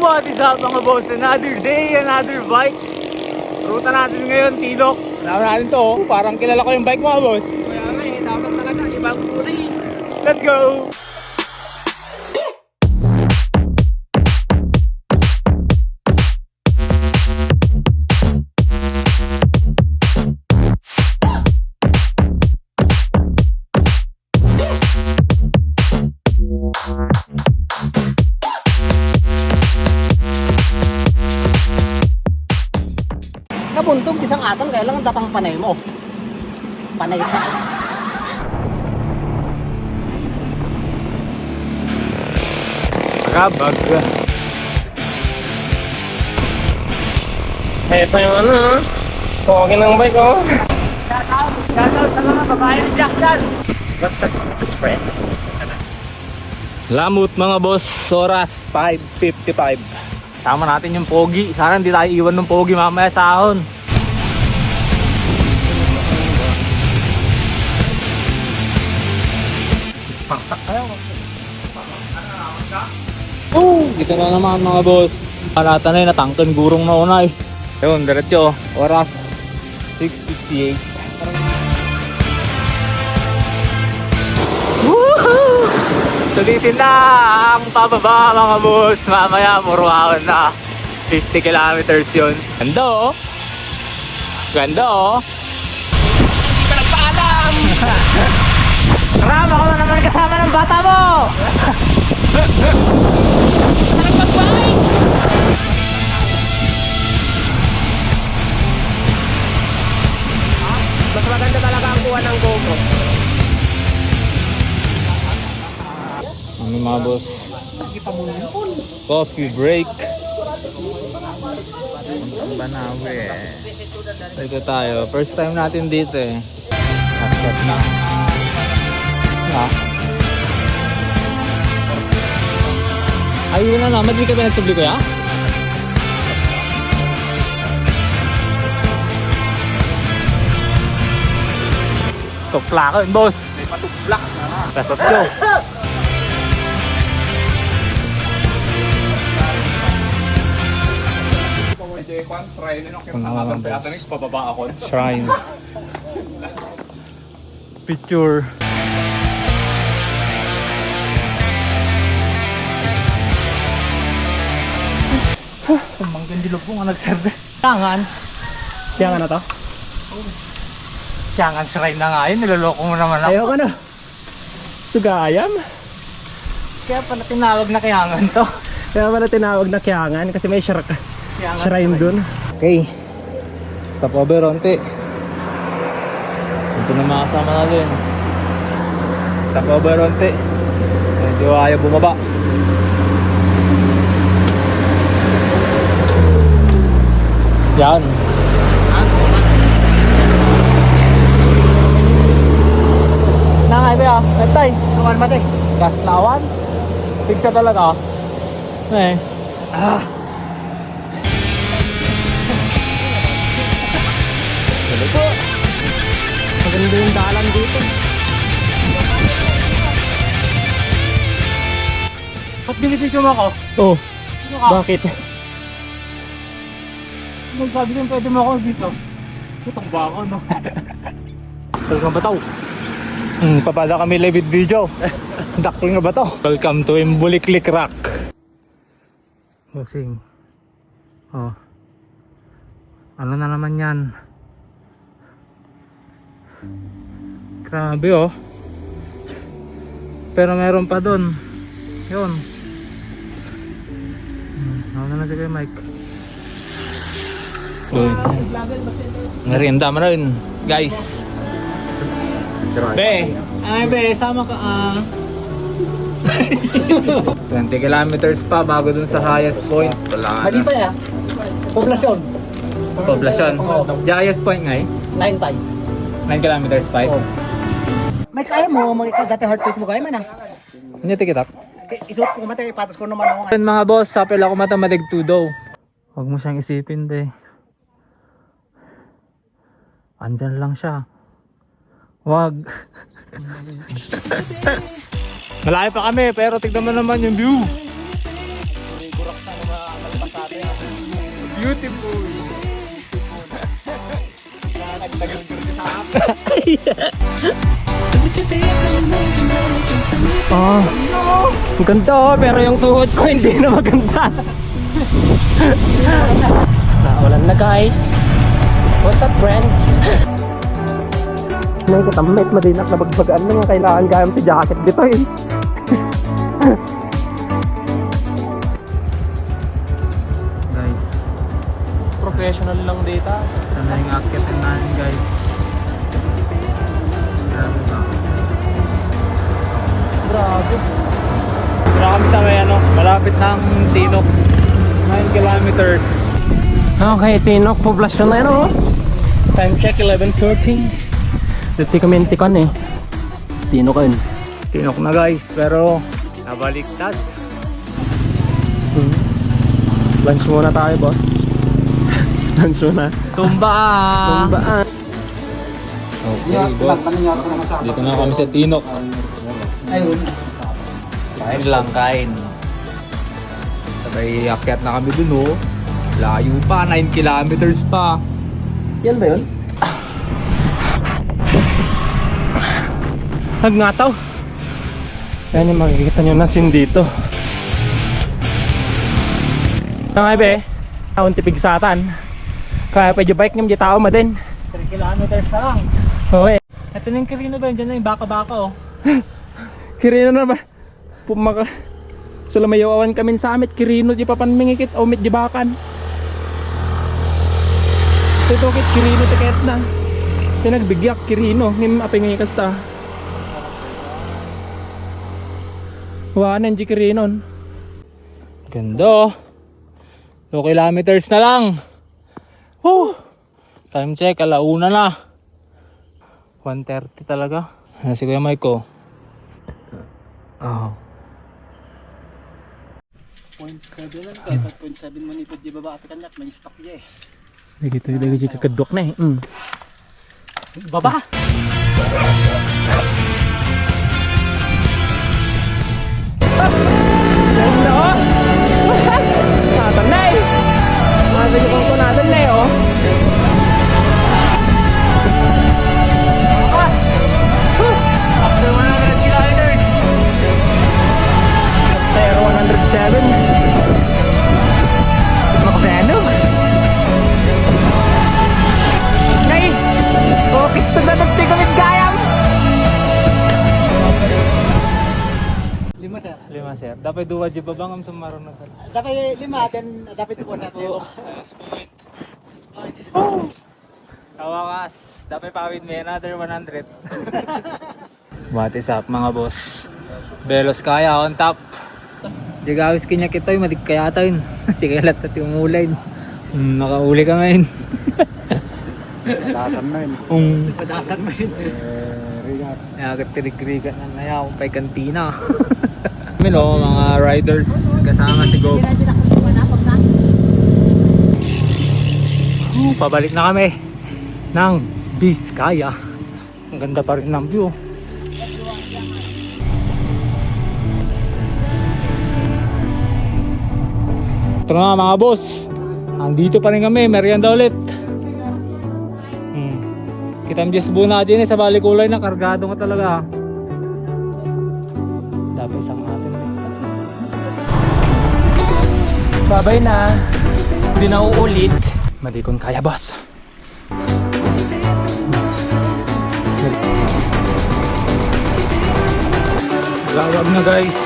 What is up mga boss? Another day, another bike. Ruta natin ngayon, Tilok. Alam natin to, parang kilala ko yung bike mga boss. Kaya nga eh, dapat talaga, ibang kulay. Let's go! Nabuntog isang atang, kaya lang tapang panay mo. Panay sa Kabag. Ito yung ano, pogi ng bike oh. Shoutout sa mga babae ni Jack dyan. What's up, friend? Lamut mga boss, oras 5:55. Sama natin yung pogi. Sana hindi tayo iwan ng pogi mamaya sa ahon. Dito na naman mga boss. Palata na yun, natangkan gurong na una eh. Yun, diretso. Oras 6:58. Woohoo! Sulitin na ang pababa mga boss. Mamaya muruhawan na. 50 kilometers yun. Ganda oh. Ganda oh. Hindi ka nagpaalam. Ram, ako na naman kasama ng bata mo. Sarap mag-bike. Mas maganda talaga ang kuha ng GoPro. Ano mga boss? Coffee break. Ang Banawe eh. Dito tayo. First time natin dito eh. Hot na. Ha? Ayun na naman. Di ka ba nagsubli kuya? Tukla ko yun boss. May patublak na na. Kasotso. Pababa ako. Shrine. Picture. Kumanggan di lubong ang nagserve. Tangan. Kaya nga na to? Tangan shrine na nga yun. Niloloko mo naman ako. Ayaw ka na. Sugayam. Kaya pala tinawag na kayangan to. Kaya pala tinawag na Kiangan kasi may Kayangan shrine dun. Okay. Stop over onti. Ito na mga kasama natin. Stop over onti. Medyo ayaw bumaba. Yan. Nangay ko ya. Nagtay. Naman matay. Kaslawan. Pigsa talaga. Eh. Ah. Sabi ko. Maganda yung dalan dito. Ba't binibidyo mo ako? Oh, Ano ka? bakit? Magsabi din pwede mo ako dito. Itong ba ako, no? Talagang bataw. Papada kami live video. Dakil nga ba to? Welcome to Imbuliklik Rock. Bossing. Oh. Ano na naman yan? Grabe oh. Pero meron pa dun. Yun. Ako na si Kuya Mike. Merienda mo rin, guys. Be, ay be, sama ka 20 kilometers pa bago dun sa highest point. Wala Mali pa ya. Poblasyon. Poblasyon. The highest point nga eh. 9.5. 9 kilometers pa eh. May kaya mo, ikaw dati heart rate mo kaya man ah. Hindi tikitak. Isuot ko matay, patas ko naman ako. Mga boss, sapil ako matamadig 2 daw. Huwag mo siyang isipin be. Andyan lang siya. Wag. Malayo pa kami pero tignan mo naman yung view. Beautiful. Oh, ang ganda oh, pero yung tuhod ko hindi na maganda. Naulan na guys. What's up friends? May katamit, madinak na bagbagaan na nga kailangan gayam si jacket dito eh. Guys, Professional lang data. ano yung akitin namin guys. Grabe ba? Grabe. Wala kami sa may ano, malapit ng Tinok. 9 kilometers. Okay, Tinok, poblasyon na yan oh. Time check, 11:13. Dati kami intikan eh. Tinok yun. Tinok na guys, pero nabaliktad. Lunch muna tayo boss. Lunch muna. Tumbaan! Tumbaan. Okay boss, dito na kami sa Tinok. Ayun. Kain lang, kain. Sabay akyat na kami dun oh. Layo pa, 9 kilometers pa. Yan ba yun? Nagngataw. Yan yung makikita nyo na sin dito. Nga be, taon tipig satan. Kaya pwede bike nyo, di tao ma din. 3 kilometers na lang. Okay. Ito na yung Kirino ba? Diyan na yung baka-baka oh. Kirino na ba? Pumaka. So lamayawan kami sa amit. Kirino di pa panmingikit. O mit di bakan. Ito kit Kirino tiket na. Pinagbigyak Kirino. Ngim apingikas ta. Wanan di Kirinon. Ganda oh. 2 kilometers na lang. Woo! Time check, alauna na. 1:30 talaga. Si Kuya Mike ko. Oh. 0.7 lang kahit 0.7 manipod di baba ati kanyak may stock di eh. Lagi kakadok na eh. Baba! Ganda oh! Natang na eh! Natang yung kunatan na eh oh! After 100 kilometers. Pero 107 Makabenog Nay! Oh, pisto na nagtigamit gayam! 5 sir. 5 sir. Dapat duwa di babang am sumaron na tal. Dapat 5 then dapat 2 sir. Kawakas. Dapat pawid may another 100. What is up mga boss? Belos kaya on top. Digawis kanya kitoy madig kaya tayo. Sige lahat at yung ulay. Nakauli ka ngayon. Padasan mo yun. Padasan mo yun. Agad tirig-rigan na naya kung pa'y kantina. Milo, mga riders kasama si Go. Pabalik na kami ng Biskaya. Ang ganda pa rin ng view. Ito na mga boss. Andito pa rin kami, merienda ulit. Kita mo just buna dyan sa Balikulay na kargado nga talaga. Dapat isang atin dito. Babay na. Hindi na uulit. Madikon kaya boss. Lawag na guys.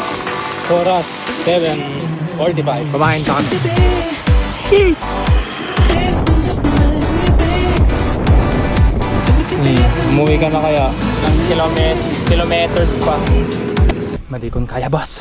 Oras 7:45. Kumain ka kami. Sheesh! Umuwi ka na kaya? Ng kilometers pa. Madikon kaya boss.